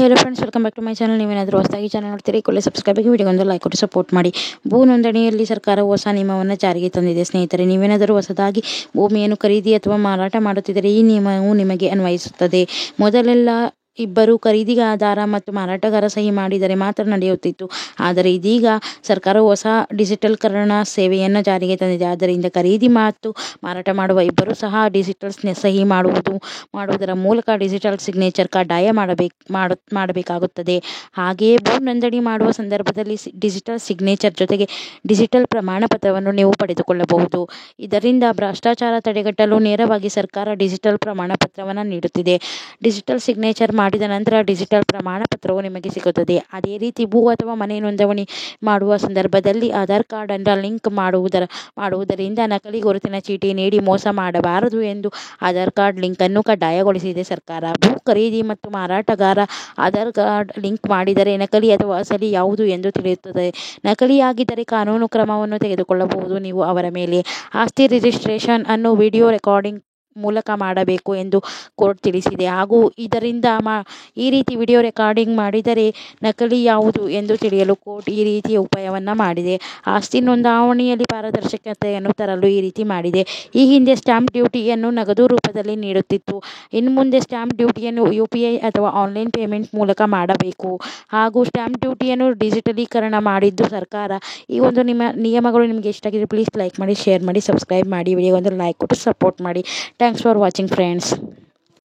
Hello friends, welcome back to my channel. ನೀವೇನಾದರೂ ಹೊಸದಾಗಿ channel ನೋಡ್ತೀರಿ, ಕೂಡಲೇ ಸಬ್ಸ್ಕ್ರೈಬ್ ಆಗಿ ವಿಡಿಯೋಗೊಂದು ಲೈಕ್ ಕೊಟ್ಟು ಸಪೋರ್ಟ್ ಮಾಡಿ. ಭೂ ನೋಂದಣಿಯಲ್ಲಿ ಸರ್ಕಾರವು ಹೊಸ ನಿಯಮವನ್ನು ಜಾರಿಗೆ ತಂದಿದೆ. ಸ್ನೇಹಿತರೆ, ನೀವೇನಾದರೂ ಹೊಸದಾಗಿ ಭೂಮಿಯನ್ನು ಖರೀದಿ ಅಥವಾ ಮಾರಾಟ ಮಾಡುತ್ತಿದ್ದರೆ ಈ ನಿಯಮವು ನಿಮಗೆ ಅನ್ವಯಿಸುತ್ತದೆ. ಮೊದಲೆಲ್ಲ ಇಬ್ಬರು ಖರೀದಿದಾರ ಮತ್ತು ಮಾರಾಟಗಾರ ಸಹಿ ಮಾಡಿದರೆ ಮಾತ್ರ ನಡೆಯುತ್ತಿತ್ತು. ಆದರೆ ಇದೀಗ ಸರ್ಕಾರವು ಹೊಸ ಡಿಜಿಟಲ್ಕರಣ ಸೇವೆಯನ್ನು ಜಾರಿಗೆ ತಂದಿದೆ. ಆದ್ದರಿಂದ ಖರೀದಿ ಮತ್ತು ಮಾರಾಟ ಮಾಡುವ ಇಬ್ಬರು ಸಹ ಡಿಜಿಟಲ್ ಸಹಿ ಮಾಡುವುದರ ಮೂಲಕ ಡಿಜಿಟಲ್ ಸಿಗ್ನೇಚರ್ ಕಡ್ಡಾಯ ಮಾಡಬೇಕಾಗುತ್ತದೆ. ಹಾಗೆಯೇ ಭೂ ನೋಂದಣಿ ಮಾಡುವ ಸಂದರ್ಭದಲ್ಲಿ ಡಿಜಿಟಲ್ ಸಿಗ್ನೇಚರ್ ಜೊತೆಗೆ ಡಿಜಿಟಲ್ ಪ್ರಮಾಣ ಪತ್ರವನ್ನು ನೀವು ಪಡೆದುಕೊಳ್ಳಬಹುದು. ಇದರಿಂದ ಭ್ರಷ್ಟಾಚಾರ ತಡೆಗಟ್ಟಲು ನೇರವಾಗಿ ಸರ್ಕಾರ ಡಿಜಿಟಲ್ ಪ್ರಮಾಣ ಪತ್ರವನ್ನು ನೀಡುತ್ತಿದೆ. ಡಿಜಿಟಲ್ ಸಿಗ್ನೇಚರ್ ಮಾಡಿದ ನಂತರ ಡಿಜಿಟಲ್ ಪ್ರಮಾಣ ಪತ್ರವು ನಿಮಗೆ ಸಿಗುತ್ತದೆ. ಅದೇ ರೀತಿ ಭೂ ಅಥವಾ ಮನೆ ನೋಂದಣಿ ಮಾಡುವ ಸಂದರ್ಭದಲ್ಲಿ ಆಧಾರ್ ಕಾರ್ಡ್ ಅನ್ನು ಲಿಂಕ್ ಮಾಡುವುದರಿಂದ ನಕಲಿ ಗುರುತಿನ ಚೀಟಿ ನೀಡಿ ಮೋಸ ಮಾಡಬಾರದು ಎಂದು ಆಧಾರ್ ಕಾರ್ಡ್ ಲಿಂಕ್ ಅನ್ನು ಕಡ್ಡಾಯಗೊಳಿಸಿದೆ ಸರ್ಕಾರ. ಭೂ ಖರೀದಿ ಮತ್ತು ಮಾರಾಟಗಾರ ಆಧಾರ್ ಕಾರ್ಡ್ ಲಿಂಕ್ ಮಾಡಿದರೆ ನಕಲಿ ಅಥವಾ ಅಸಲಿ ಯಾವುದು ಎಂದು ತಿಳಿಯುತ್ತದೆ. ನಕಲಿಯಾಗಿದ್ದರೆ ಕಾನೂನು ಕ್ರಮವನ್ನು ತೆಗೆದುಕೊಳ್ಳಬಹುದು. ನೀವು ಅವರ ಮೇಲೆ ಆಸ್ತಿ ರಿಜಿಸ್ಟ್ರೇಷನ್ ಅನ್ನು ವಿಡಿಯೋ ರೆಕಾರ್ಡಿಂಗ್ ಮೂಲಕ ಮಾಡಬೇಕು ಎಂದು ಕೋರ್ಟ್ ತಿಳಿಸಿದೆ. ಹಾಗೂ ಇದರಿಂದ ಈ ರೀತಿ ವಿಡಿಯೋ ರೆಕಾರ್ಡಿಂಗ್ ಮಾಡಿದರೆ ನಕಲಿ ಯಾವುದು ಎಂದು ತಿಳಿಯಲು ಕೋರ್ಟ್ ಈ ರೀತಿಯ ಉಪಾಯವನ್ನು ಮಾಡಿದೆ. ಆಸ್ತಿ ನೋಂದಣಿಯಲ್ಲಿ ಪಾರದರ್ಶಕತೆಯನ್ನು ತರಲು ಈ ರೀತಿ ಮಾಡಿದೆ. ಈ ಹಿಂದೆ ಸ್ಟಾಂಪ್ ಡ್ಯೂಟಿಯನ್ನು ನಗದು ರೂಪದಲ್ಲಿ ನೀಡುತ್ತಿತ್ತು. ಇನ್ನು ಮುಂದೆ ಸ್ಟಾಂಪ್ ಡ್ಯೂಟಿಯನ್ನು UPI ಅಥವಾ ಆನ್ಲೈನ್ ಪೇಮೆಂಟ್ ಮೂಲಕ ಮಾಡಬೇಕು. ಹಾಗೂ ಸ್ಟಾಂಪ್ ಡ್ಯೂಟಿಯನ್ನು ಡಿಜಿಟಲೀಕರಣ ಮಾಡಿದ್ದು ಸರ್ಕಾರ. ಈ ಒಂದು ನಿಯಮಗಳು ನಿಮಗೆ ಇಷ್ಟ ಆಗಿದೆ, ಪ್ಲೀಸ್ ಲೈಕ್ ಮಾಡಿ, ಶೇರ್ ಮಾಡಿ, ಸಬ್ಸ್ಕ್ರೈಬ್ ಮಾಡಿ, ವಿಡಿಯೋಗೊಂದು ಲೈಕ್ ಕೊಟ್ಟು ಸಪೋರ್ಟ್ ಮಾಡಿ. Thanks for watching friends.